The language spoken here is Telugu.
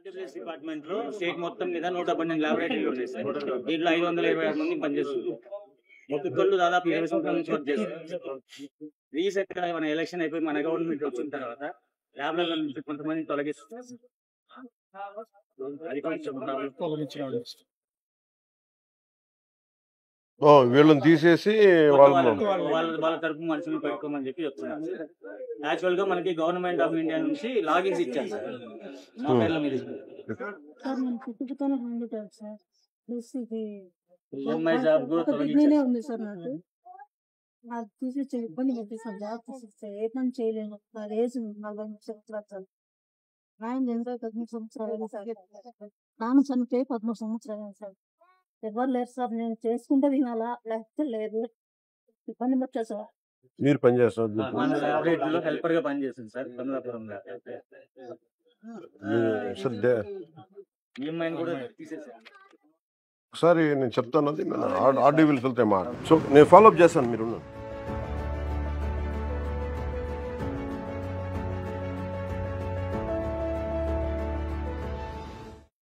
ఆర్డబ్ల్యూఎస్ డిపార్ట్మెంట్ లో స్టేట్ మొత్తం మీద 112 ల్యాబొరేటరీలు ఉన్నాయి సార్. దీంట్లో 526 మంది పనిచేస్తున్నారు. ఒక్కొక్కళ్ళు దాదాపు 20 సంవత్సరాల నుంచి వర్క్ చేస్తారు. రీసెంట్ గా మన ఎలక్షన్ అయిపోయి మన గవర్నమెంట్ వచ్చిన తర్వాత ల్యాబ్లలో నుంచి కొంతమంది తొలగిస్తున్నారు. అది కొంచెం ప్రాబ్లం. వీళ్ళని తీసేసి వాళ్ళ తరపు మనుషులు పెట్టుకోమని చెప్పి చెప్తున్నారు. యాక్చువల్ గా మనకి గవర్నమెంట్ ఆఫ్ ఇండియా నుంచి లాగిన్స్ ఇచ్చారు సార్. మా పేర్ల మీద ఈఎంఐ జాబ్ ఉంది సార్. నాకు తీసి ఇబ్బంది పెట్టేసాను. జాబ్ తీసిస్తే ఏ పని చేయలేను. నా ఏజ్ 40 సంవత్సరాలు. నాయన ఎంతో 13 సంవత్సరాలు సార్. నాన్న చనిపోయి 13 సంవత్సరాలు సార్. ఎవరు లేరు సార్. నేను చేసుకుంటే తినాలా, లేకపోతే లేదు. ఇబ్బంది పెట్టా సార్. మీరు పనిచేస్తారు హెల్పర్ గా పనిచేస్తుంది సార్ కమలాపురంలో. ఈఎంఐ కూడా తీసేసాను. ఒకసారి నేను చెప్తాను, అది ఆర్డీ వెళ్తే మాట. సో నేను ఫాలోఅప్ చేస్తాను, మీరు